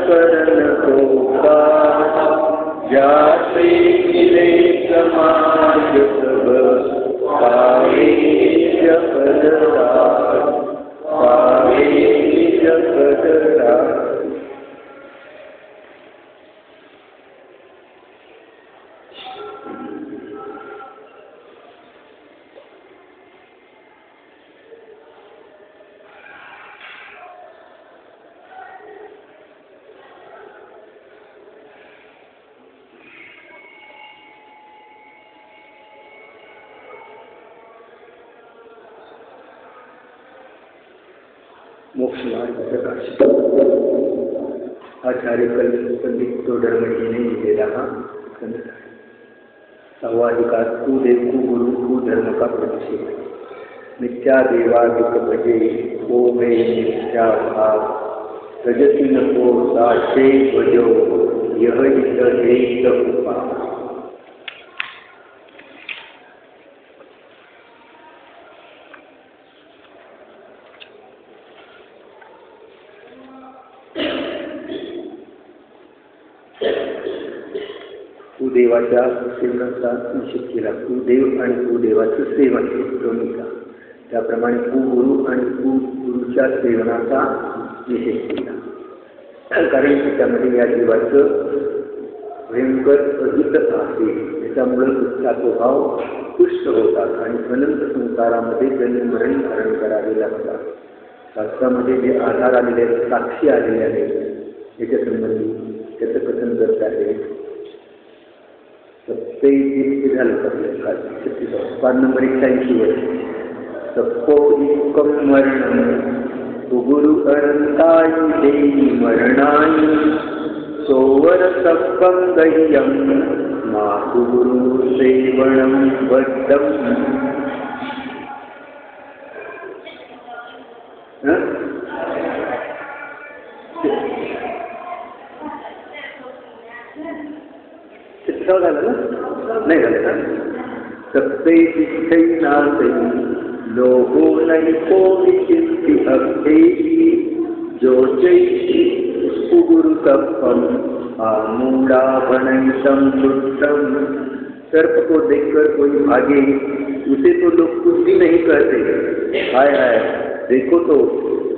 करण होता, जाते मिले समाज सब, पावे जपदराज, पावे जपदराज। मोक्ष मार्ग प्रकाश आचार्य पंडित तोडरमणीने लिहिलेला हा ग्रंथ आहे। संवादिकात तू देव तू गुरु तू धर्म का प्रतिषेध, मिथ्या देवा दुख भजे हो वे मिथ्या भाव, रजती नको साचे भजो यह इत देत उपा। तू देवाच्या सेवनाचा निषेध केला, तू देव आणि तू देवाचं सेवन दोन्ही का, त्याप्रमाणे तू गुरु आणि तू गुरुच्या सेवनाचा निषेध केला, कारण त्याच्यामध्ये या जीवाचं भयंकर अहित आहे, त्याच्यामुळे तुझा स्वभाव पुष्ट होतात आणि अनंत संसारामध्ये जन्ममरण धारण करावे लागतात। शास्त्रामध्ये जे आधार आलेले आहेत, साक्षी आलेले आहेत याच्या संबंधी त्याचं कथन करत आहे। सत्तेची झालं पान नंबर 81 वर, सप्पोकम मरण गुरु अनंताई देई मरणाई, सोवर सप्पम गह्यम मातु गुरु सेवनम बद्धम। झालं ना, नाही झालं का? सत्ते तिष्ठै नासै लोहो नैको विचिन्ति अभ्येहि, जोचैषि गुरु तत्वम आमूढ़ावनैतं दुष्टम। सर्प को देखकर कोई भागे उसे तो लोग कुछ भी नहीं कहते, हाय हाय देखो तो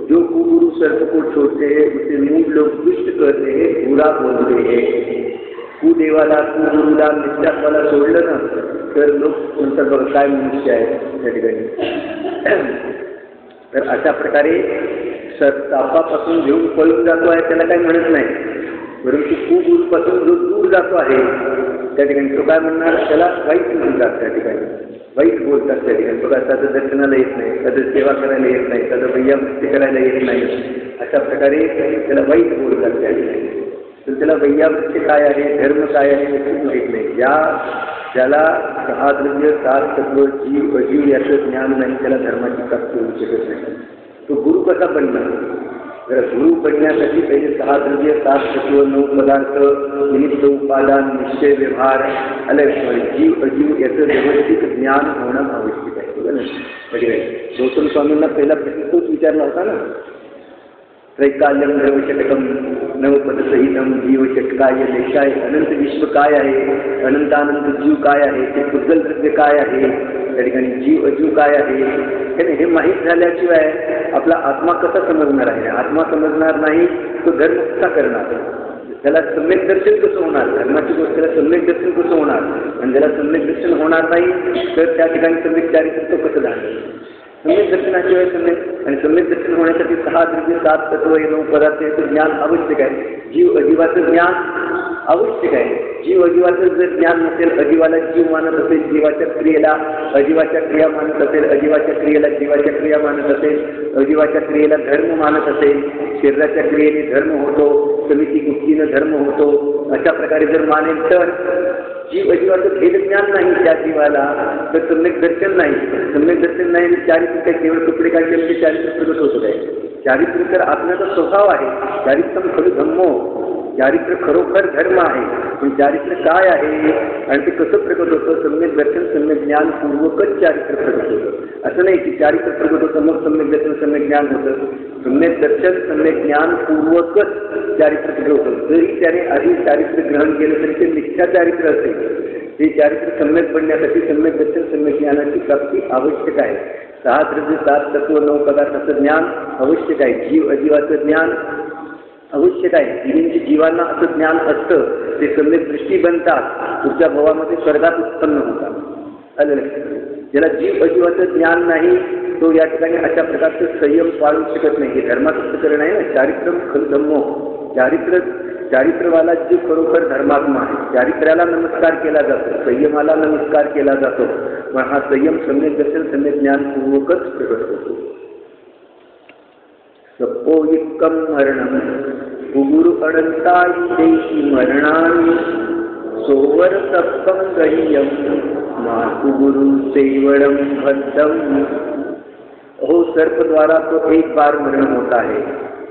जो कुगुरु सर्प को छोड़ते हैं उसे मूढ़ लोग दुष्ट कहते हैं, बुरा बोलते हैं। कुदेवाला कुगुरूला मिथ्यात्वाला सोडलं ना तर लोक म्हणतात बघा काय मनुष्य आहे त्या ठिकाणी। तर अशा प्रकारे सापापासून घेऊन पळून जातो आहे त्याला काही म्हणत नाही, परंतु कुगुरूपासून जो दूर जातो आहे त्या ठिकाणी तो काय म्हणणार, त्याला वाईट म्हणतात, त्या ठिकाणी वाईट बोलतात त्या ठिकाणी। बघा त्याचं दर्शनाला येत नाही, त्याचं सेवा करायला येत नाही, त्याचं वैयावृत्ती करायला येत नाही, अशा प्रकारे त्याला वाईट बोलतात त्या ठिकाणी। तर त्याला वैयावृत्ती काय आहे, धर्म काय आहे हे माहीत नाही। ज्याला सहा द्रव्य सात तत्व जीव अजीव याचं ज्ञान नाही त्याला धर्माची प्राप्ती होऊ शकत नाही। तो गुरु कसा बनणार? तर गुरु बनण्यासाठी पहिले सहा द्रव्य सात तत्व 9 पदार्थ निमित्त उपादान निश्चय व्यवहार जीव अजीव याचं व्यवस्थित ज्ञान होणं आवश्यक आहे। गौतम स्वामींना पहिला प्रश्न तोच विचारला होता ना, त्रैकाल्यम द्रवशतकम नवपदसहितम जीवशतकाय लेशाय, अनंत विश्व काय आहे, अनंतानंत जीव काय आहे, ते पुद्गल द्रव्य काय आहे, त्या ठिकाणी जीव अजीव काय आहे, हे माहीत झाल्याशिवाय आपला आत्मा कसा समजणार आहे? आत्मा समजणार नाही तो धर्म कसा करणार? त्याला सम्यक दर्शन कसं होणार? धर्माची गोष्टीला सम्यक दर्शन कसं होणार? आणि ज्याला सम्यक दर्शन होणार नाही तर त्या ठिकाणी सम्यक चारित्र्य कसं जाणार? सम्यक दर्शनाशिवाय सम्यक दर्शन होण्यासाठी सहा द्रव्य सात तत्व 9 पदार्थ याचं ज्ञान आवश्यक आहे। जीव अजीवाचं ज्ञान आवश्यक आहे। जीव अजीवाचं जर ज्ञान नसेल, अजीवाला जीव मानत असेल, जीवाच्या क्रियेला अजीवाच्या क्रिया मानत असेल, अजीवाच्या क्रियेला जीवाच्या क्रिया मानत असेल, अजीवाच्या क्रियेला धर्म मानत असेल, शरीराच्या क्रियेने धर्म होतो, समिती गुप्तीनं धर्म होतो, अशा प्रकारे जर मानेल तर जीव अजीवाचं भेद ज्ञान नाही त्या जीवाला, तर सम्यक दर्शन नाही। सम्यक दर्शन नाही चारित्र्य काय केवळ कपडे काढले म्हणजे चारित्र्य प्रगट होतं काय? चारित्र्य तर आत्म्याचा स्वभाव आहे। चारित्र्यम खलु धम्मो, चारित्र्य खरोखर धर्म आहे, पण चारित्र्य काय आहे आणि ते कसं प्रकट होतं? सम्यक दर्शन सम्यक ज्ञान पूर्वकच चारित्र्य प्रकट होतं. असं नाही की चारित्र्य प्रकट होतं मग सम्यक दर्शन सम्यक ज्ञान होतं. सम्यक दर्शन सम्यक ज्ञान पूर्वकच चारित्र्य प्रकट होतं. जरी त्याने आधी चारित्र्य ग्रहण केलं तरी ते मिथ्या चारित्र्य असेल. ते चारित्र्य सम्यक बनण्यासाठी सम्यक दर्शन सम्यक ज्ञानाची प्राप्ती आवश्यक आहे. 6 द्रव्य 7 तत्व 9 पदार्थाचं ज्ञान आवश्यक आहे. जीव अजीवाचं ज्ञान आवश्यक आहे. जीवींची जीवांना असं ज्ञान असतं, ते सम्यक दृष्टी बनतात, पुढच्या भावामध्ये स्वर्गात उत्पन्न होतात. आलं लक्षात? ज्याला जीव अजीवाचं ज्ञान नाही तो या ठिकाणी अशा प्रकारचं संयम पाळू शकत नाही. हे धर्माचं प्रकरण आहे ना. चारित्र खल धम्मो, चारित्रवाला जे खरोखर धर्मात्मा आहे, चारित्र्याला नमस्कार केला जातो, संयमाला नमस्कार केला जातो, पण हा संयम सम्यक दर्शन सम्यक ज्ञान पूर्वकच प्रकट होतो. सपोयुक्कम मरणम गुरु अनंताई देशी मरणानी सोवर सप्पम गह्यम मातु गुरु सेवड़म भद्दम. हो सर्प द्वारा तो एक बार मरण होता है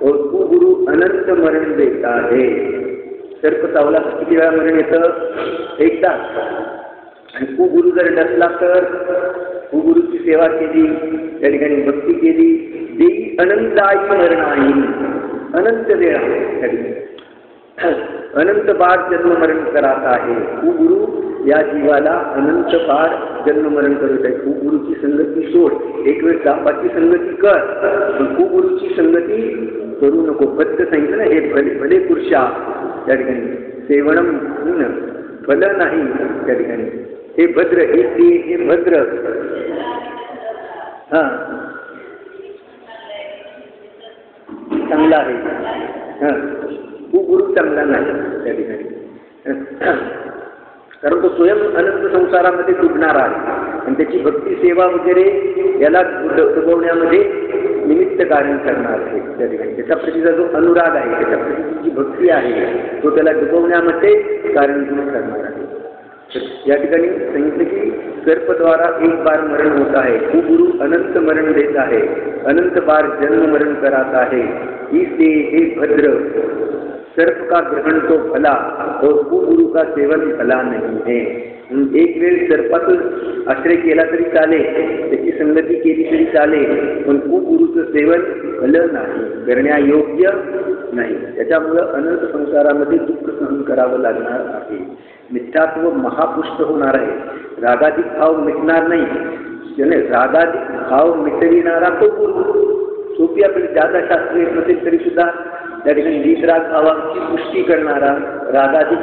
और कुगुरु अनंत मरण देता है. सर्प चावला तर किती वेळा मरण येतं? एकदा. आणि कुगुरु जर डसला तर कुगुरूची सेवा केली, त्या ठिकाणी भक्ती केली, देई अनंताई मरणाई, अनंत वेळा त्या ठिकाणी अनंत बार जन्म मरण करत आहे. कुगुरु या जीवाला अनंत बार जन्म मरण करत आहे. कुगुरूची संगती सोड, एक वेळ सापाची संगती कर, पण कुगुरूची संगती करू नको. फक्त सांगितलं ना, हे भले पुरुषा त्या ठिकाणी सेवणम फल नाही त्या ठिकाणी. हे भद्र, हे भद्र. हा चांगला आहे. हा कुगुरू चांगला नाही त्या ठिकाणी, कारण तो स्वयं अनंत संसारामध्ये डुबणारा आहे आणि त्याची भक्ती सेवा वगैरे याला डुबवण्यामध्ये निमित्त कारण करणार आहे त्या ठिकाणी. त्याच्या प्रतीचा जो अनुराग आहे, त्याच्या प्रतीची जी भक्ती आहे, तो त्याला डुबवण्यामध्ये कारणीभूत करणार आहे. या ठिकाणी सांगितलं की सर्पद्वारा एक बार मरण होत आहे, कुगुरु अनंत मरण देत आहे, अनंत बार जन्म मरण करत आहे. इसलिए हे भद्र, सर्प का ग्रहण तो भला और कुगुरु का सेवन भला नहीं है. एक वेळ सर्पातून आश्रय केला तरी चालेल, त्याची संगती केली तरी चालेल, पण कुगुरूचं सेवन भलं नाही, करण्यायोग्य नाही. त्याच्यामुळं अनंत संसारामध्ये दुःख सहन करावं लागणार आहे. मिथ्यात्व महापुष्ट होणार आहे. रागाधिक भाव मिटणार नाही. त्याने रागाधिक भाव मिटविणारा तो गुरु. सोपी आपली जादा शास्त्रीय नसेल तरी सुद्धा त्या ठिकाणी वीत राग भावांची पुष्टी करणारा, रागाधिक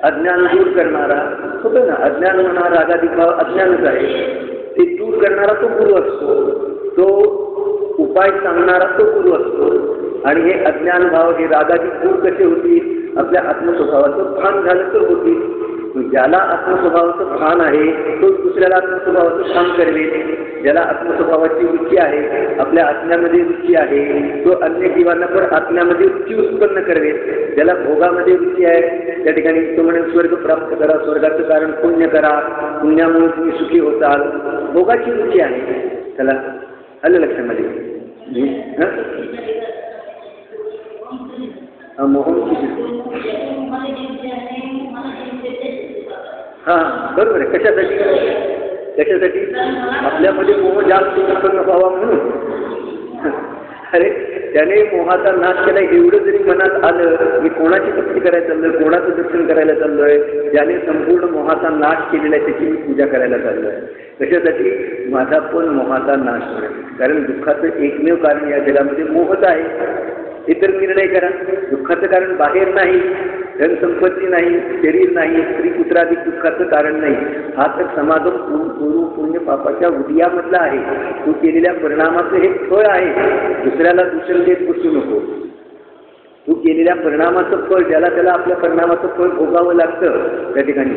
अज्ञान दूर करणारा होतं ना. अज्ञान म्हणा रागाधिक भाव अज्ञानच आहे, ते दूर करणारा तो गुरु असतो. तो उपाय सांगणारा तो गुरु असतो. आणि हे अज्ञान भाव, हे रागाधिक दूर कसे होतील? आपल्या आत्मस्वभावाचं भान झालं तर होतील. ज्याला आत्मस्वभावाचं भान आहे तो दुसऱ्याला आत्मस्वभावाचं भान करवेल. ज्याला आत्मस्वभावाची रुची आहे, आपल्या आत्म्यामध्ये रुची आहे, तो अन्य जीवांना पण आत्म्यामध्ये रुची उत्पन्न करवेल. ज्याला भोगामध्ये रुची आहे त्या ठिकाणी तो म्हणेल स्वर्ग प्राप्त करा, स्वर्गाचं कारण पुण्य करा, पुण्यामुळे तुम्ही सुखी होताल. भोगाची रुची आहे त्याला. आलं लक्षामध्ये? हां बरोबर आहे. कशासाठी? आपल्यामध्ये मोह जास्त उत्पन्न व्हावा म्हणून. अरे त्याने मोहाचा नाश केला एवढं जरी मनात आलं, मी कोणाची भक्ती करायला चाललोय, कोणाचं दर्शन करायला चाललोय, ज्याने संपूर्ण मोहाचा नाश केलेला आहे त्याची मी पूजा करायला चाललोय. कशासाठी? माझा पण मोहाचा नाश होईल. कारण दुःखाचं एकमेव कारण या जगामध्ये मोहच आहे. इतर निर्णय करा. दुःखाचं कारण बाहेर नाही, धनसंपत्ती नाही, शरीर नाही, स्त्री पुत्राधिक दुःखाचं कारण नाही. हा तर समागम पूर्व पुण्य पापाच्या उदयामधला आहे. तू केलेल्या परिणामाचं हे फळ आहे. दुसऱ्याला दूषण देत बसू नको. तू केलेल्या परिणामाचं फळ, ज्याला त्याला आपल्या परिणामाचं फळ भोगावं लागतं त्या ठिकाणी.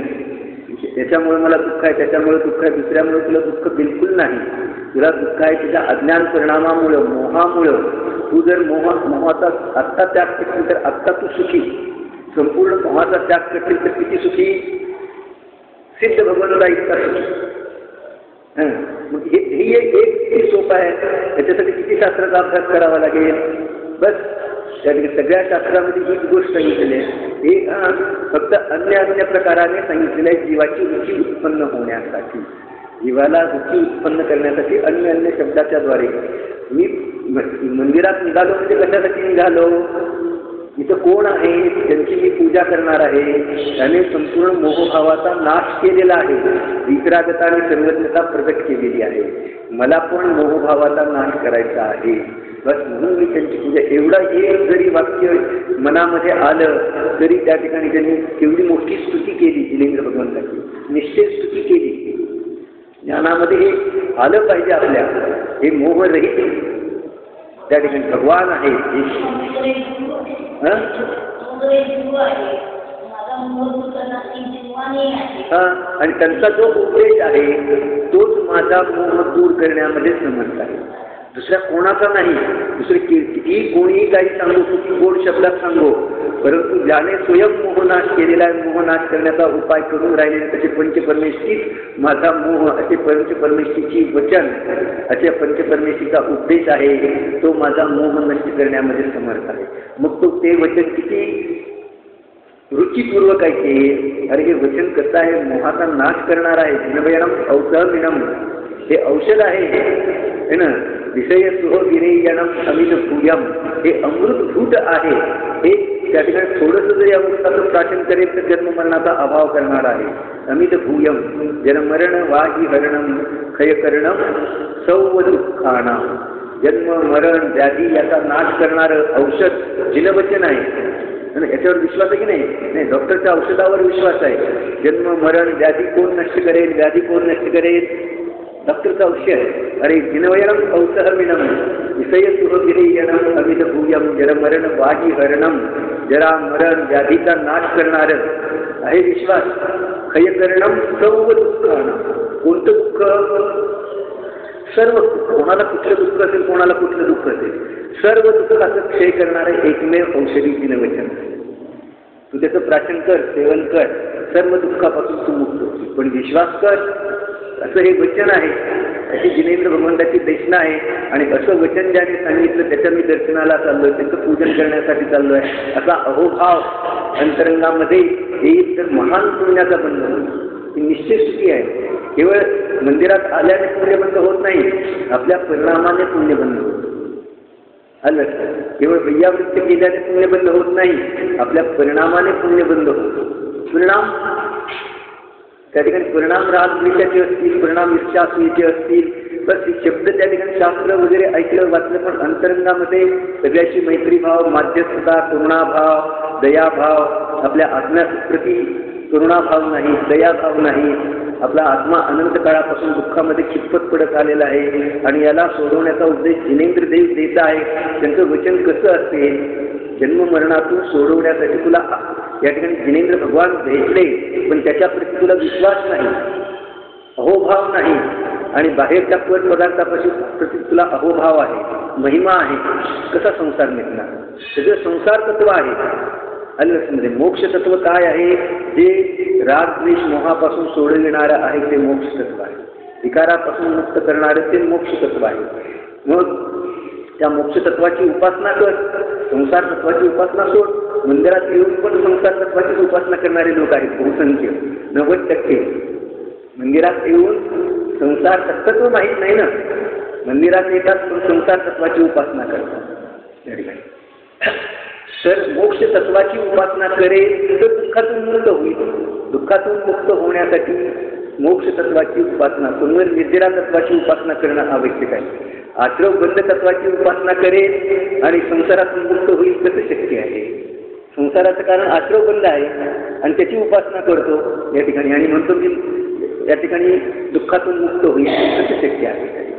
त्याच्यामुळे मला दुःख आहे, त्याच्यामुळे दुःख आहे, दुसऱ्यामुळे तुला दुःख बिलकुल नाही. तुला दुःख आहे तुझ्या अज्ञान परिणामामुळं, मोहामुळं. तू जर मोहाचा आत्ता त्याग करशील तर आत्ता तू सुखी. संपूर्ण मोहाचा त्याग करशील तर किती सुखी? सिद्ध भगवंता इतका सुखी. मग हे एक किती सोपं आहे. त्याच्यासाठी किती शास्त्राचा अभ्यास करावा लागेल? बस त्या ठिकाणी सगळ्या शास्त्रामध्ये हीच गोष्ट सांगितलेली आहे. हे फक्त अन्य अन्य प्रकाराने सांगितलेलं आहे जीवाची रुची उत्पन्न होण्यासाठी, जीवाला रुची उत्पन्न करण्यासाठी अन्य अन्य शब्दाच्या द्वारे. मी मंदिरात निघालो म्हणजे कशासाठी निघालो? इथं कोण आहे त्यांची मी पूजा करणार आहे, त्याने संपूर्ण मोहभावाचा नाश केलेला आहे, विक्रागता आणि सर्वज्ञता प्रकट केलेली आहे. मला पण मोहभावाचा नाश करायचा आहे, बस म्हणून मी त्यांची पूजा. एवढा एक जरी वाक्य मनामध्ये आलं तरी त्या ठिकाणी त्यांनी केवढी मोठी स्तुती केली जिनेंद्र भगवंताची, निश्चित स्तुती केली. ज्ञानामध्ये हे आलं पाहिजे आपल्या, हे मोहरहित त्या ठिकाणी भगवान आहे. आणि त्यांचा जो उपदेश आहे तोच माझा मोह दूर करण्यामध्ये समर्थ आहे, दुसऱ्या कोणाचा नाही. दुसरे किती कोणीही काही सांगू, किती गोड शब्दात सांगू, परंतु ज्याने स्वयं मोहनाश केलेला आहे, मोहनाश करण्याचा उपाय करून राहिलेले त्याचे पंचपरमेष्ठीच माझा मोह, असे पंचपरमेष्ठीची वचन, असे पंचपरमेष्ठीचा उपदेश आहे, तो माझा मोह नष्ट करण्यामध्ये समर्थ आहे. मग तो ते वचन किती रुचिपूर्वक आहे. अरे हे वचन कसं आहे? मोहाचा नाश करणार आहे. जिनवयनम औषधमिनम, हे औषध आहे ना. विषय सुह विरेयनम अमित भूयम, हे अमृतभूत आहे. हे त्या ठिकाणी थोडंसं जरी अमृताचं प्राशन करेल तर जन्ममरणाचा अभाव करणार आहे. अमित भूयम जन्मरण वाही हरणम क्षयकरणम सौव दुःखानाम, जन्म मरण व्याधी याचा नाश करणारं औषध जिनवचन आहे. याच्यावर विश्वास आहे की नाही? डॉक्टरच्या औषधावर विश्वास आहे. जन्म मरण व्याधी कोण नष्ट करेल? व्याधी कोण नष्ट करेल? डॉक्टरचं औषध. अरे जिनवयनम औषधमिनम विषय सुहगिरीयनम अमित भूयम जरमरण वाही हरणम, जरा मरण व्याधीचा नाश करणारं आहे विश्वास. क्षयकरणम सर्व दुःखानं, कोणतं दुःख? सर्व. कोणाला कुठलं दुःख असेल, कोणाला कुठलं दुःख असेल, सर्व दुःखाचं क्षय करणारं एकमेव औषधी जिनवचन. तू त्याचं प्राशन कर, सेवन कर, सर्व दुःखापासून तू मुक्त होती. पण विश्वास कर असं हे वचन आहे, अशी जिनेंद्र भगवंताची देशना आहे. आणि असं वचन ज्याने सांगितलं त्याच्या मी दर्शनाला चाललोय, त्यांचं पूजन करण्यासाठी चाललोय, असा अहोभाव अंतरंगामध्ये येईल तर महान पुण्याचा बंध होईल. ही निश्चित स्थिती आहे. केवळ मंदिरात आल्याने पुण्यबंध होत नाही, आपल्या परिणामाने पुण्यबंध होतं. आलं, केवळ वैयावृत्ती केल्याने पुण्यबंध होत नाही, आपल्या परिणामाने पुण्यबंध होतो. परिणाम त्या ठिकाणी परिणाम रागद्वेषाचे असतील, परिणाम इच्छासूचे असतील, बस शब्द त्या ठिकाणी शास्त्र वगैरे ऐकलं वाचलं, पण अंतरंगामध्ये सगळ्याची मैत्रीभाव, माध्यस्थता, करुणाभाव, दयाभाव, आपल्या आत्म्याप्रती करुणाभाव नाही, दयाभाव नाही. आपला आत्मा अनंत काळापासून दुःखामध्ये खितपत पडत आलेला आहे आणि याला सोडवण्याचा उपदेश जिनेंद्र देव देत आहे. त्यांचं वचन कसं असते? जन्ममरणातून सोडवण्यासाठी तुला या ठिकाणी जिनेंद्र भगवान भेटले, पण त्याच्याप्रती तुला विश्वास नाही, अहोभाव नाही, आणि बाहेरच्या पद पदार्थाप्रती तुला अहोभाव आहे, महिमा आहे, कसा संसार निघणार? सगळं संसार तत्व आहे. आलं मोक्ष तत्व काय आहे? जे रागद्वेष मोहापासून सोडविणारं आहे ते मोक्ष तत्व आहे. विकारापासून मुक्त करणारं ते मोक्ष तत्व आहे. मग त्या मोक्ष तत्वाची उपासना कर, संसार तत्वाची उपासना सोड. मंदिरात येऊन पण संसार तत्वाची उपासना करणारे लोक आहेत बहुसंख्य, 90%. मंदिरात येऊन संसार तत्व माहीत नाही ना, मंदिरात येतात पण संसार तत्वाची उपासना करतात. तर मोक्ष तत्वाची उपासना करेल तर दुःखातून मुक्त होईल. दुःखातून मुक्त होण्यासाठी मोक्ष तत्वाची उपासना, पुनर् निर्जरा तत्वाची उपासना करणं आवश्यक आहे. आश्रव बंध तत्वाची उपासना करेल आणि संसारातून मुक्त होईल कसं शक्य आहे? संसाराचं कारण आश्रव बंध आहे आणि त्याची उपासना करतो या ठिकाणी आणि म्हणतो की या ठिकाणी दुःखातून मुक्त होईल कसं शक्य आहे?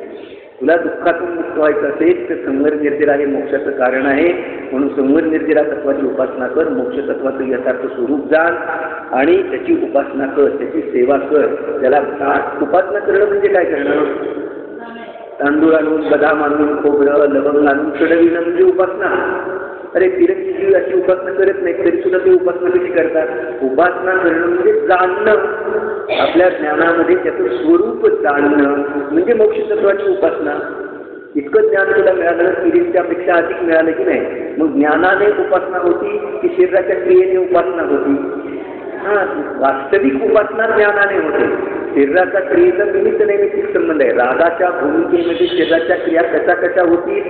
तुला दुःखातून मुक्त व्हायचं असेल तर संवर निर्जरा हे मोक्षाचं कारण आहे. म्हणून संवर निर्जरा तत्वाची उपासना कर, मोक्ष तत्वाचं यथार्थ स्वरूप जाण आणि त्याची उपासना कर, त्याची सेवा कर. त्याला उपासना करणं म्हणजे काय करणं? तांदूळ आणून, बदाम आणून, खोबरं, लवंग आणून चढविणं म्हणजे उपासना. अरे फिरंगी जीव अशी उपासना करत नाही तरी सुद्धा ते उपासना कशी करतात? उपासना करणं म्हणजे जाणणं, आपल्या ज्ञानामध्ये त्याचं स्वरूप जाणणं म्हणजे मोक्ष तत्वाची उपासना. इतकं ज्ञान तुला मिळालं, फिरिंगच्यापेक्षा अधिक मिळालं की नाही? मग ज्ञानाने उपासना होती की शरीराच्या क्रियेने उपासना होती? वास्तविक उपासना ज्ञानाने होते. शरीराचा क्रियेचा निमित्त नैमित्तिक संबंध आहे. रागाच्या भूमिकेमध्ये शरीराच्या क्रिया कशा कशा होतील,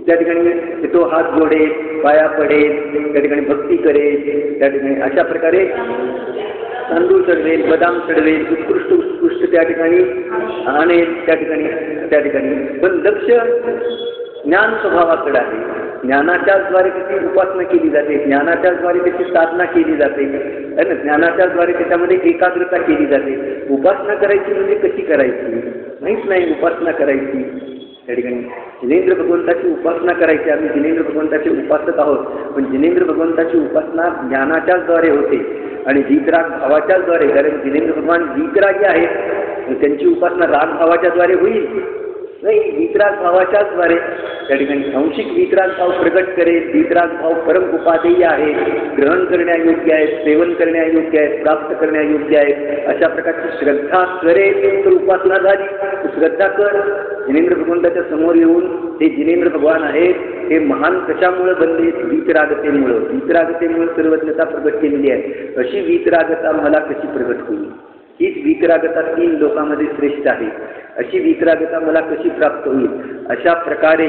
त्या ठिकाणी तो हात जोडेल, पाया पडेल, त्या ठिकाणी भक्ती करेल, त्या ठिकाणी अशा प्रकारे तांदूळ चढवेल, बदाम चढवेल, उत्कृष्ट त्या ठिकाणी आणेल, त्या ठिकाणी पण लक्ष ज्ञान स्वभावाकडे आहे. ज्ञानाच्याद्वारे त्याची उपासना केली जाते, ज्ञानाच्याद्वारे त्याची साधना केली जाते, है ना. ज्ञानाच्याद्वारे त्याच्यामध्ये एकाग्रता केली जाते. उपासना करायची म्हणजे कशी करायची माहीत नाही. उपासना करायची त्या ठिकाणी जिनेंद्र भगवंताची उपासना करायची. आम्ही जिनेंद्र भगवंताचे उपासक आहोत, पण जिनेंद्र भगवंताची उपासना ज्ञानाच्याचद्वारे होते आणि वीतराग भावाच्याचद्वारे. कारण जिनेंद्र भगवान वीतरागी आहेत, त्यांची उपासना राग भावाच्याद्वारे होईल नाही, वीतराग भावाच्याचद्वारे. त्या ठिकाणी अंशिक वीतराग भाव प्रगट करेल. वीतराग भाव परम उपादेय आहे, ग्रहण करण्यायोग्य आहे, सेवन करण्यायोग्य आहे, प्राप्त करण्यायोग्य आहे. अशा प्रकारची श्रद्धा करेल तर उपासना झाली. श्रद्धा कर. जिनेंद्र भगवंताच्या समोर येऊन हे जिनेंद्र भगवान आहेत, हे महान कशामुळे बनले? वीतरागतेमुळं. वीतरागतेमुळे सर्वज्ञता प्रगट केलेली आहे. अशी वीतरागता मला कशी प्रगट होईल? हीच वीतरागता 3 लोकांमध्ये श्रेष्ठ आहे. अशी वीतरागता मला कशी प्राप्त होईल? अशा प्रकारे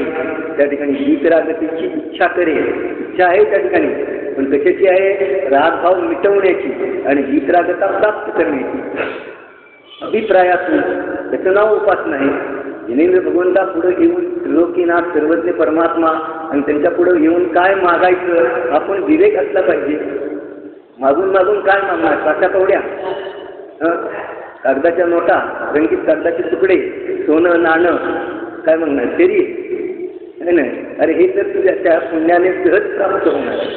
त्या ठिकाणी वीतरागतेची इच्छा करेल. इच्छा आहे त्या ठिकाणी, पण कशाची आहे? रागभाव मिटवण्याची आणि वीतरागता प्राप्त करण्याची. अभिप्रायातून त्याचं नाव उपासना आहे. जिनेंद्र भगवंता पुढे येऊन त्रिलोकीनाथ सर्वज्ञ परमात्मा आणि त्यांच्या पुढे येऊन काय मागायचं? आपण विवेक असला पाहिजे. मागून मागून काय मागणार? काचा कवड्या, कागदाच्या नोटा, रंगीत कागदाचे तुकडे, सोनं नाणं, काय म्हणणार? शरीर आहे ना. अरे हे तर तुझ्या त्या पुण्याने सहज प्राप्त होणार आहे.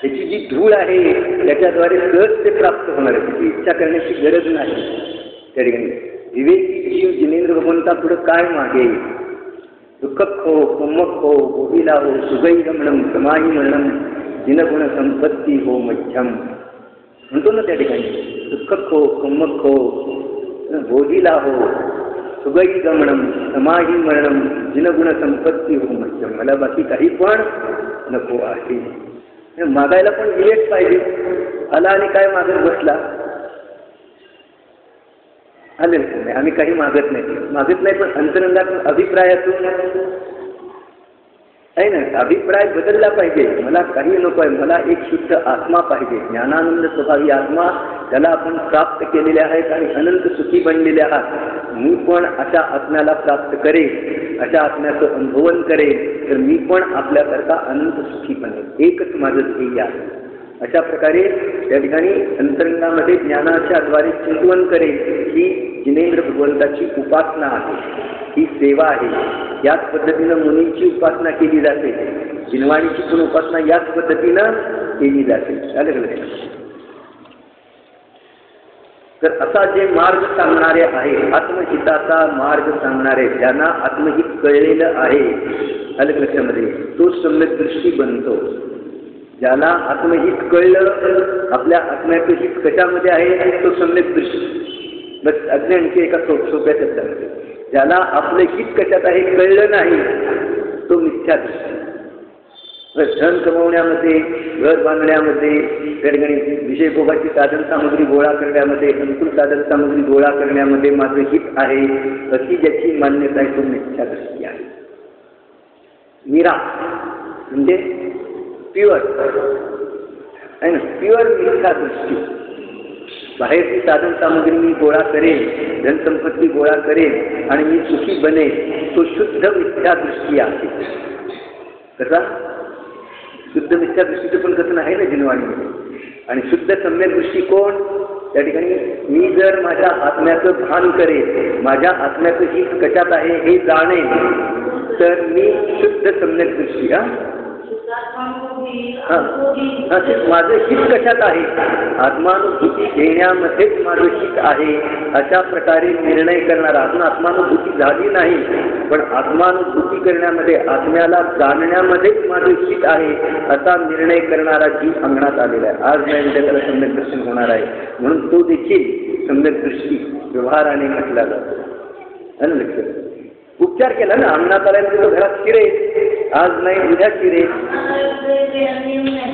त्याची जी धूळ आहे त्याच्याद्वारे सहज ते प्राप्त होणार आहे. त्याची इच्छा करण्याची गरज नाही. त्या ठिकाणी विवेकी जीव जिनेंद्र भगवंता पुढं काय मागे? दुःखक हो, कुम्मक हो, गोविला हो, सुगई गमनम, समाही मरणम, जिनगुण संपत्ती हो मध्यम. म्हणतो ना त्या ठिकाणी, दुःखक हो, कुम्मक हो, बोधीला हो, सुगई गमनम, समाही मरणम, जिनगुण संपत्ती हो मध्यम. मला बाकी काही पण नको आहे. मागायला पण विवेक पाहिजे. आला आणि काय मागत बसला? आले नाही, आम्ही काही मागत नाही, पण अंतरंगातून अभिप्रायातून आहे ना. अभिप्राय बदलला पाहिजे. मला काही नको आहे, मला एक शुद्ध आत्मा पाहिजे, ज्ञानानंद स्वभावी आत्मा, त्याला आपण प्राप्त केलेले आहेत आणि अनंत सुखी बनलेले आहात. मी पण अशा आत्म्याला प्राप्त करेल, अशा आत्म्याचं अनुभवन करेल, तर मी पण आपल्याकरता अनंत सुखी बनेल. एकच माझं ध्येय आहे. अशा प्रकारे त्या ठिकाणी अंतरंगामध्ये ज्ञानाच्या द्वारे चिंतवन करेल. ही जिनेंद्र भगवंताची उपासना आहे, ही सेवा आहे. याच पद्धतीनं मुनींची उपासना केली जाते. जिनवाणीची पण उपासना याच पद्धतीनं केली जाते. चालेल. तर असा जे मार्ग सांगणारे आहे, आत्महिताचा मार्ग सांगणारे, ज्यांना आत्महित कळलेलं आहे, आलं लक्षामध्ये, तो सम्यक दृष्टी बनतो. ज्याला आत्महित कळलं, आपल्या आत्म्याचं हित कशामध्ये आहे, तो सम्यक दृष्टी. बस अज्ञानची एका सोप्या शब्दामध्ये, ज्याला आपलं हित कशात आहे कळलं नाही, तो मिथ्या दृष्टी. धन कमवण्यामध्ये, घर बांधण्यामध्ये, त्या ठिकाणी विषयभोगाची साधन सामग्री गोळा करण्यामध्ये, अनुकूल साधन सामग्री गोळा करण्यामध्ये माझं हित आहे, अशी ज्याची मान्यता आहे तो मिथ्या दृष्टी आहे. मीरा म्हणजे प्युअर आहे ना, प्युअर मिथ्या दृष्टी. बाहेरची साधन सामग्री मी गोळा करेन, धनसंपत्ती गोळा करेन आणि मी सुखी बनेन, तो शुद्ध मिथ्या दृष्टी आहे. कसा? शुद्ध मिथ्या दृष्टीचं पण कथन आहे ना जिनवाणीमध्ये. आणि शुद्ध सम्यक दृष्टी कोण? त्या ठिकाणी मी जर माझ्या आत्म्याचं भान करेन, माझ्या आत्म्याचं हित कशात आहे हे जाणेन, तर मी शुद्ध सम्यक दृष्टी. माझं हित कशात आहे? आत्मानुभूती घेण्यामध्येच माझं हित आहे, अशा प्रकारे निर्णय करणारा. अजून आत्मानुभूती झाली नाही, पण आत्मानुभूती करण्यामध्ये, आत्म्याला जाणण्यामध्येच माझं हित आहे, असा निर्णय करणारा जीव अंगणात आलेला आहे. आज नाही उद्या त्याला सम्यक दर्शन होणार आहे, म्हणून तो देखील सम्यक दृष्टी व्यवहाराने म्हटला जातो. लक्ष उपचार केला ना, अंगणात आल्यानंतर तो घरात शिरेल, आज नाही उद्या फिरे,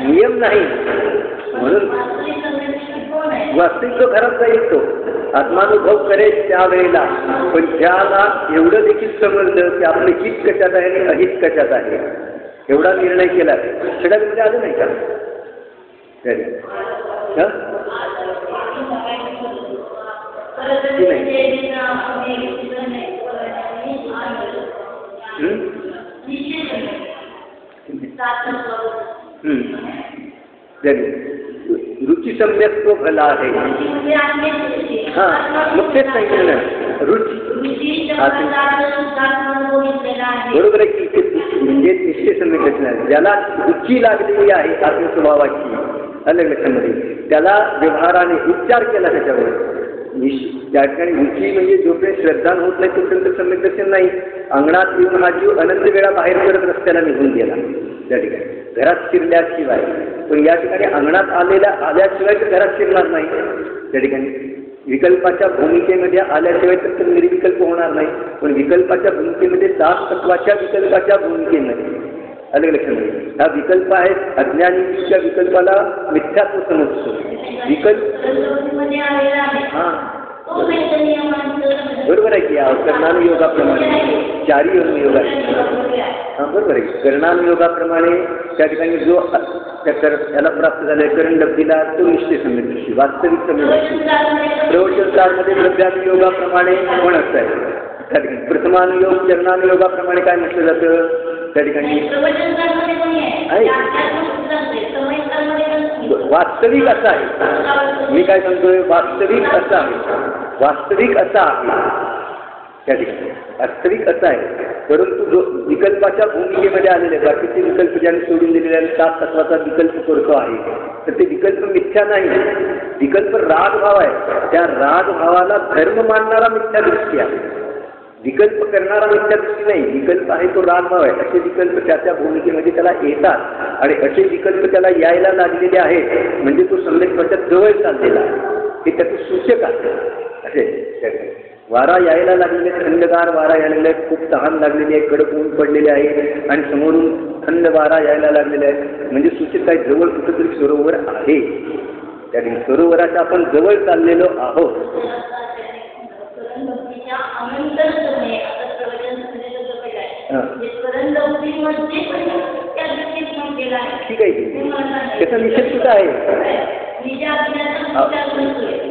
नियम नाही. म्हणून वास्तविक तो घरात जाईल, तो आत्मानुभव करेल त्यावेळेला. पण त्याला एवढं देखील समजलं की आपलं हित कशात आहे आणि अहित कशात आहे, एवढा निर्णय केला. सगळ्यामध्ये आलं नाही का? रुची सम्यक तो भला आहे. हा, मग तेच सांगितलं ना, रुची बरोबर आहे की. म्हणजे निश्चय सम्यक असणार, ज्याला रुची लागलेली आहे आत्मस्वभावाची अलग लक्षामध्ये, त्याला व्यवहाराने उच्चार केला त्याच्यावर. त्या ठिकाणी रुची म्हणजे जोपर्यंत श्रद्धा होत नाही तोपर्यंत सम्यक दर्शन नाही. अंगणात येऊन हा जीव अनंत वेळा बाहेर करत रस्त्याला निघून गेला त्या ठिकाणी, घरात शिरल्याशिवाय. पण या ठिकाणी अंगणात आल्याशिवाय तर घरात शिरणार नाही. त्या ठिकाणी विकल्पाच्या भूमिकेमध्ये आल्याशिवाय तर निर्विकल्प होणार नाही. पण विकल्पाच्या भूमिकेमध्ये सात तत्वाच्या विकल्पाच्या भूमिकेमध्ये अलग लक्षामध्ये हा विकल्प आहे. अज्ञानीच्या विकल्पाला मिथ्यात्व समजतो. विकल्प हा बरोबर आहे की कर्णानुयोगाप्रमाणे चारी अनुयोग आहे. हा बरोबर आहे. कर्णानुयोगाप्रमाणे त्या ठिकाणी जो त्याला प्राप्त झालाय करण लब्धीला तो निश्चय सम्यक दृष्टी, वास्तविक सम्यक दृष्टी. प्रवचनकारामध्ये द्रव्यानुयोगाप्रमाणे पण असं आहे. त्या ठिकाणी प्रथमानुयोग चरणानुयोगाप्रमाणे काय म्हटलं जातं त्या ठिकाणी वास्तविक असा आहे. मी काय सांगतोय, वास्तविक असा आहे, वास्तविक असा आहे त्या ठिकाणी, वास्तविक असा आहे. परंतु जो विकल्पाच्या भूमिकेमध्ये आलेले बाकीचे विकल्प ज्याने सोडून दिलेले आणि सात तत्वाचा विकल्प करतो आहे, तर ते विकल्प मिथ्या नाही. विकल्प रागभाव आहे. त्या रागभावाला धर्म मानणारा मिथ्या दृष्टी आहे. विकल्प करणारा मिथ्या दृष्टी नाही. विकल्प आहे तो रागभाव आहे. असे विकल्प त्या भूमिकेमध्ये त्याला येतात आणि असे विकल्प त्याला यायला लागलेले आहेत म्हणजे तो सम्यक्त्वाच्या जवळ चाललेला आहे. हे त्याचं सूचक आहे. असे वारा यायला लागलेले, थंडगार वारा यायला लागले, खूप तहान लागलेली आहे, कडक ऊन पडलेले आहे आणि समोरून थंड वारा यायला लागलेला आहे म्हणजे सूचक काय, जवळ कुठंतरी सरोवर आहे. त्या सरोवराच्या आपण जवळ चाललेलो आहोत. ठीक आहे, त्याचा निषेध कुठं आहे?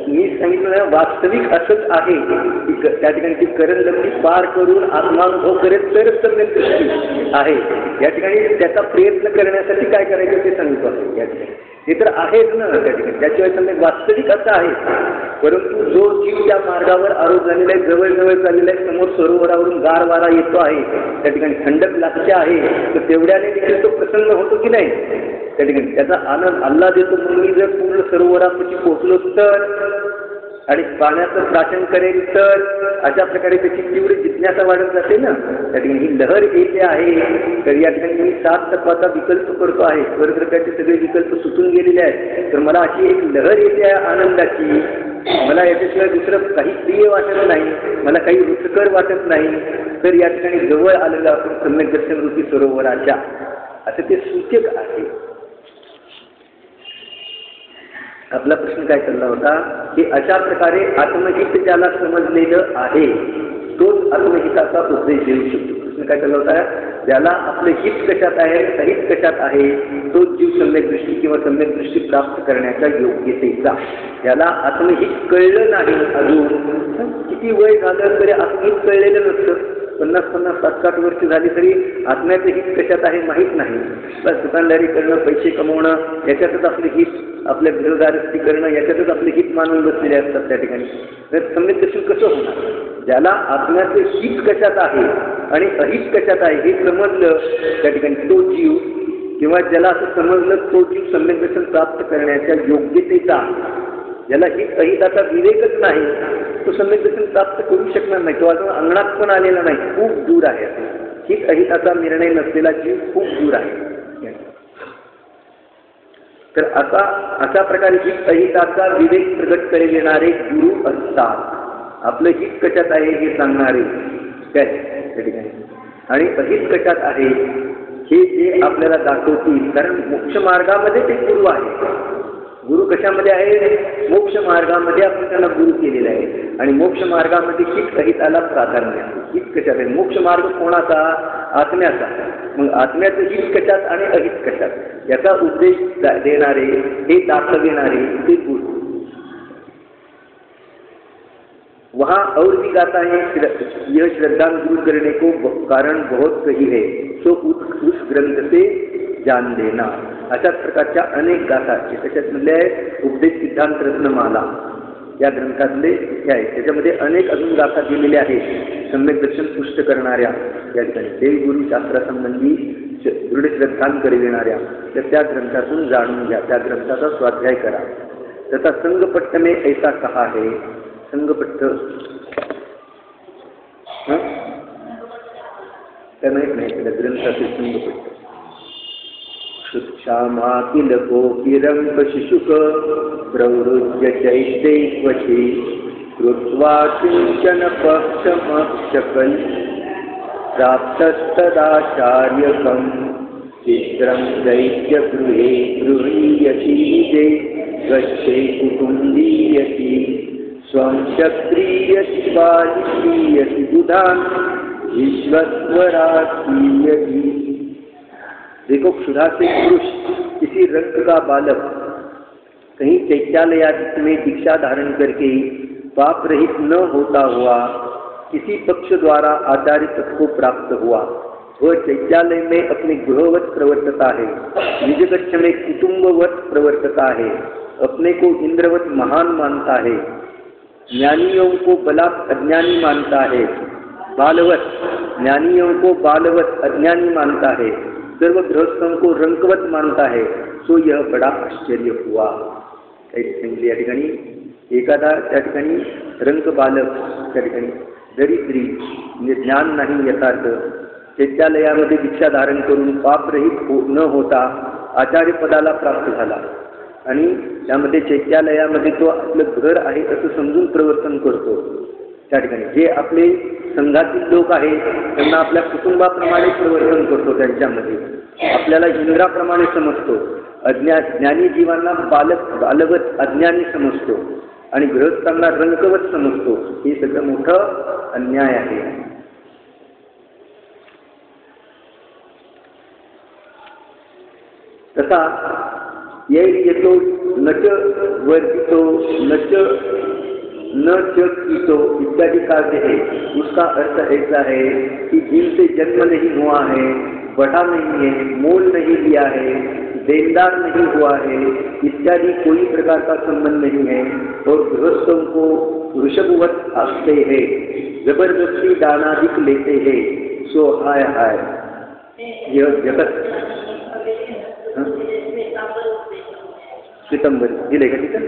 मी सांगितलं वास्तविक असंच आहे. त्या ठिकाणी ती करण लब्धी पार करून आत्मानुभव करेल तरच सम्यक दृष्टी आहे. या ठिकाणी त्याचा प्रयत्न करण्यासाठी काय करायचं ते सांगितलं आहे. या ठिकाणी हे तर आहेच ना त्या ठिकाणी, त्याशिवाय सम्यक वास्तविक असं आहे. परंतु जो जीव त्या मार्गावर आरोप झालेला आहे, जवळ चाललेला आहे, समोर सरोवरावरून गार वारा येतो आहे, त्या ठिकाणी थंडक लागते आहे, तर तेवढ्याने देखील तो प्रसन्न होतो की नाही त्या ठिकाणी, त्याचा आनंद आल्हाद येतो. म्हणून मी जर पूर्ण सरोवरापाशी पोहोचलो तर आणि पाण्याचं प्राशन करेल तर अशा प्रकारे त्याची तीव्र जिज्ञासा वाढत जाते ना. त्या ठिकाणी ही लहर येते आहे. तर या ठिकाणी मी सात तत्वाचा विकल्प करतो आहे, स्वर्गप्रकारचे सगळे विकल्प सुटून गेलेले आहेत, तर मला अशी एक लहर येते आहे आनंदाची. मला याच्याशिवाय दुसरं काही प्रिय वाटत नाही, मला काही रुचकर वाटत नाही. तर या ठिकाणी जवळ आलेलं आपण सम्यक दर्शन रूपी सरोवराच्या असं ते सूचक आहे. आपला प्रश्न काय चालला होता की अशा प्रकारे आत्महित ज्याला समजलेलं आहे तोच आत्महिताचा उपदेश देऊ शकतो. प्रश्न काय चालला होता, ज्याला आपलं हित कशात आहे, अहित कशात आहे, तोच जीव सम्यक दृष्टी किंवा सम्यक दृष्टी प्राप्त करण्याच्या योग्यतेचा. ज्याला आत्महित कळलं नाही अजून, किती वय झालं तरी आत्महित कळलेलं नसतं. 50-60 वर्ष झाली तरी आत्म्याचं हित कशात आहे माहीत नाही. बस दुकानदारी करणं, पैसे कमवणं याच्यातच आपले हित, आपल्या गृहदारस्थी करणं याच्यातच आपले हित मानून बसलेले असतात त्या ठिकाणी. तर सम्यक दर्शन कसं होणार? ज्याला आत्म्याचं हित कशात आहे आणि अहित कशात आहे हे समजलं त्या ठिकाणी तो जीव, किंवा ज्याला असं समजलं तो जीव सम्यक दर्शन प्राप्त करण्याच्या योग्यतेचा, ज्याला हित अहिताचा विवेकच नाही तो सम्यक दर्शन प्राप्त करू शकणार नाही. तो अजून अंगणात पण आलेला नाही, खूप दूर आहे. हित अहिताचा निर्णय नसलेला जीव खूप दूर आहे. तर अशा प्रकारे हित अहिताचा विवेक प्रगट करून येणारे गुरु असतात. आपलं हित कशात आहे हे सांगणारे त्या ठिकाणी, आणि अहित कशात आहे हे जे आपल्याला दाखवतील, कारण मोक्ष मार्गामध्ये ते गुरु आहे. गुरु कशामध्ये आहे? मोक्ष मार्गामध्ये आपण त्यांना गुरु केलेला आहे. आणि मोक्ष मार्गामध्ये हित अहिताला प्राधान्य आहे. हित कशात आहे? मोक्ष मार्ग कोणाचा? आत्म्याचा. मग आत्म्याचं हित कशात आणि अहित कशात, याचा उपदेश देणारे, हे दाखविणारे ते गुरु. वहाँ और भी गाता है, यह श्रद्धांजलि करने को कारण बहुत कही है, तो उस ग्रंथ से जान लेना. अशाच प्रकारच्या अनेक गाथा त्याच्यात म्हणले आहे. उपदेश सिद्धांत रत्नमाला या ग्रंथातले हे आहे. त्याच्यामध्ये अनेक अजून गाथा दिलेल्या आहेत सम्यक दर्शन पुष्ट करणाऱ्या. या ठिकाणी देवगुरु शास्त्रासंबंधी दृढ श्रद्धांत करविणाऱ्या, तर त्या ग्रंथातून जाणून घ्या, त्या ग्रंथाचा स्वाध्याय करा. तथा संगपट्ट में ऐसा कहा है. संगपट्ट काय माहीत नाही त्याला ग्रंथाचे संगपट्ट. क्षामाकिल गोपीरंक शिशुक प्रवृज्य चैत्यैक्वची कृत्वा किंचन पक्षमक्षकल प्राप्तस्तदाचार्यकं चित्रं दैत्यगृहे गृह्यति जे गच्छे कुटुम्बीयति स्वं चक्रीयति बालिक्रीयति बुधान विश्वस्वराकीयति. देखो, क्षुधा से पुरुष किसी रक्त का बालक कहीं चैत्यालयादि में दीक्षा धारण करके पाप रहित न होता हुआ किसी पक्ष द्वारा आचार्य पद को प्राप्त हुआ, वह चैत्यालय में अपने गृहवत प्रवर्तता है, निज कक्ष में कुटुंबवत प्रवर्तता है, अपने को इंद्रवत महान मानता है, ज्ञानियों को बलात् अज्ञानी मानता है, बालवत ज्ञानियों को बालवत अज्ञानी मानता है, सर्व गृहस्थों को रंकवत मानता है, सो यह बड़ा आश्चर्य हुआ. या ठिकाणी एखादा त्या ठिकाणी रंक बालक, त्या ठिकाणी दरिद्री म्हणजे ज्ञान नाही यथार्थ, चैत्यालयामध्ये दीक्षा धारण करून पापरहित न होता आचार्य पदाला प्राप्त झाला आणि त्यामध्ये चैत्यालयामध्ये तो आपलं घर आहे असं समजून प्रवर्तन करतो. त्या ठिकाणी जे आपले संघातील लोक आहेत त्यांना आपल्या कुटुंबाप्रमाणे प्रवर्तन करतो, त्यांच्यामध्ये आपल्याला इंद्राप्रमाणे समजतो, ज्ञानी जीवांना बालवत अज्ञानी समजतो आणि गृहस्थांना रंकवत समजतो. हे सगळं मोठं अन्याय आहे. तसा येतो नच वर्जितो नच न चीतो इत्यादि कार्य है. उसका अर्थ ऐसा है कि जिनसे जन्म नहीं हुआ है, बढ़ा नहीं है, मोल नहीं लिया है, देनदार नहीं हुआ है, इत्यादि कोई प्रकार का संबंध नहीं है और गृहस्थों को वृषभवत आखते हैं, जबरदस्ती दानादिक लेते हैं, सो हाय हाय यह जगत. श्वेतांबर दिले का तिथं?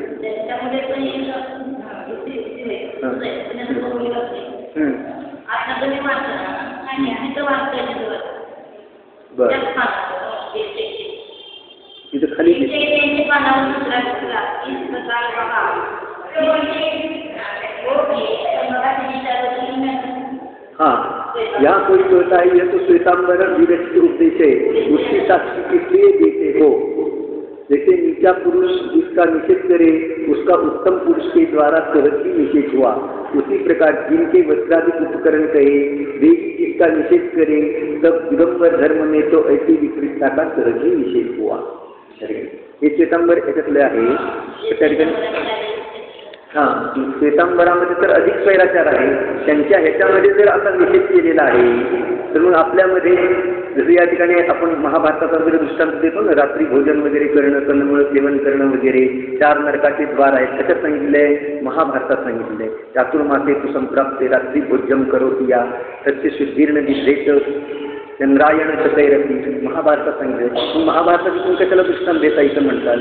बरं, तिथं खाली हाँ, यहाँ कोई कहता है यह तो श्वेतांबर विरचित उपदेश है, उसकी साक्षी किस लिए देते हो? जैसे नीचा पुरुष जिसका निषेध करे उसका उत्तम पुरुष के द्वारा सहज ही निषेध हुआ, उसी प्रकार जिनके वस्त्रादिक उपकरण कहे वे जिसका निषेध करे तब दिगंबर धर्म में तो ऐसी विपरीतता का सहज ही निषेध हुआ. हे श्वेतांबर याच्यातले आहे. त्या ठिकाणी हां, श्वेतांबरामध्ये तर अधिक स्वैराचार आहे. त्यांच्या ह्याच्यामध्ये जर असा निषेध केलेला आहे तर मग आपल्यामध्ये जसं या ठिकाणी आपण महाभारताचा वगैरे दृष्टांत देतो ना, रात्री भोजन वगैरे करणं, कंदमुळं सेवन करणं वगैरे, 4 नरकाचे द्वार आहेत. त्याच्यात सांगितलंय, महाभारतात सांगितलंय चातुर्मासे तु संप्राप्ते रात्री भोजन करोति या सत्य शुद्धीर्ण विधेत चंद्रायण सतैरती. महाभारतात सांगितलंय. महाभारतात तुम्ही कशाला दृष्टांत देता इथं म्हणताल?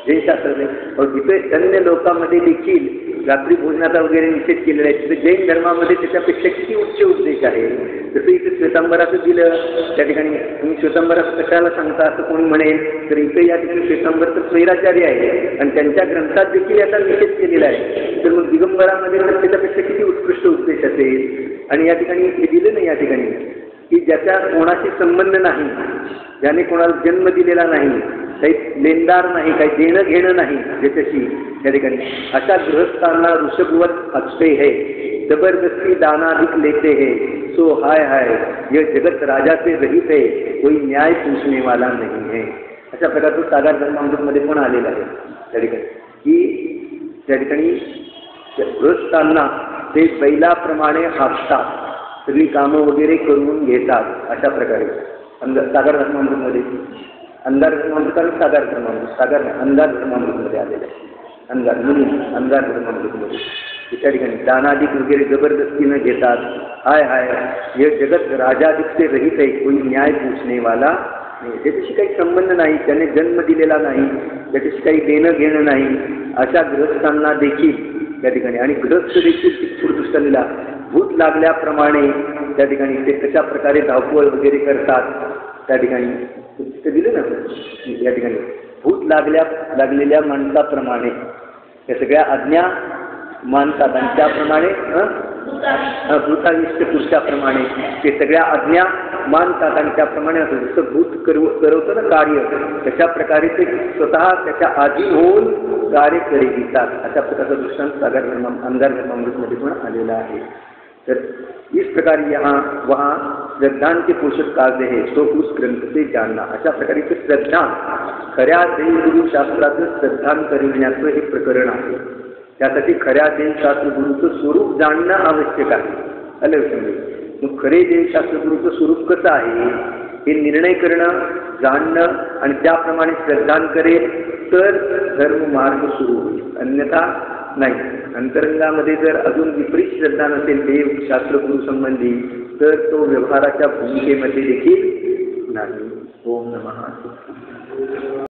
जैन शास्त्राने और तिथे अन्य लोकांमध्ये देखील रात्री भोजनाचा वगैरे निषेध केलेला आहे. तिथे जैन धर्मामध्ये त्याच्यापेक्षा किती उच्च उपदेश आहे. जसं इथे श्वेतांबराचं दिलं, त्या ठिकाणी तुम्ही श्वेतांबराचं कशाला सांगता असं कोणी म्हणेल तर इथे या ठिकाणी श्वेतांबरचं स्वैराचार्य आहे आणि त्यांच्या ग्रंथात देखील याचा निषेध केलेला आहे. तर मग दिगंबरामध्ये तर त्याच्यापेक्षा किती उत्कृष्ट उपदेश असेल. आणि या ठिकाणी हे दिलं नाही, या ठिकाणी की ज्याचा कोणाशी संबंध नाही, ज्याने कोणाला जन्म दिलेला नाही, काही लेनदार नाही, काही देणं घेणं नाही ज्याच्याशी, त्या ठिकाणी अशा गृहस्थांना ऋषभवत असते है, जबरदस्ती दानाधिक लेते है, सो हाय हाय यह जगत राजा से रहित है, कोई न्याय पूछने वाला नहीं है. अशा प्रकारचं सागर धर्मामृतमध्ये पण आलेलं आहे त्या ठिकाणी, की त्या ठिकाणी गृहस्थांना ते बैलाप्रमाणे हाकतात, सगळी कामं वगैरे करून घेतात. अशा प्रकारे सागर धर्मामृतमध्ये, अंगार धर्मामृत आणि सागर धर्मामृत, सागर अंगार धर्मामृतमध्ये आलेलं आहे. अंगार धर्मामृतमध्ये त्या ठिकाणी दानाधिक वगैरे जबरदस्तीनं घेतात. हाय हाय हे जगत राजाधिक से रहित आहे, कोई न्याय पूछने वाला नाही. त्याच्याशी काही संबंध नाही, त्याने जन्म दिलेला नाही, त्याच्याशी काही देणं घेणं नाही, अशा गृहस्थांना देखील त्या ठिकाणी, आणि गृहस्थ देखील दृष्टांनीला भूत लागल्याप्रमाणे त्या ठिकाणी ते कशा प्रकारे धावपळ वगैरे करतात. त्या ठिकाणी ते दिलं ना या ठिकाणी, भूत लागलेल्या माणसाप्रमाणे त्या सगळ्या आज्ञा मानतात, आणि त्याप्रमाणे भूताविष्ट पुरुषाप्रमाणे ते सगळ्या आज्ञा मानतात, आणि त्याप्रमाणे असं जसं भूत करवतं ना कार्य, तशा प्रकारे ते स्वतः त्याच्या अधीन होऊन कार्य करीतात. अशा प्रकारचा दृष्टांत अंगार धर्मामृतमध्ये पण आलेला आहे. तर इस प्रकार वहाँ श्रद्धान के पोषक काव्य है, तो उस ग्रंथ से जानना. अशा प्रकारे ते श्रद्धा, खऱ्या देवगुरुशास्त्राचं श्रद्धान करविण्याचं हे प्रकरण आहे. त्यासाठी खऱ्या देवशास्त्रगुरूचं स्वरूप जाणणं आवश्यक आहे. आलं मग खरे देवशास्त्रगुरूचं स्वरूप कसं आहे हे निर्णय करणं, जाणणं, आणि त्याप्रमाणे श्रद्धान करेल तर धर्ममार्ग सुरू होईल, अन्यथा नाही. अंतरंगामध्ये जर अजून विपरीत श्रद्धा नसेल देव शास्त्रगुरू संबंधी, तर तो व्यवहाराच्या भूमिकेमध्ये देखील नाही. ओम नमः.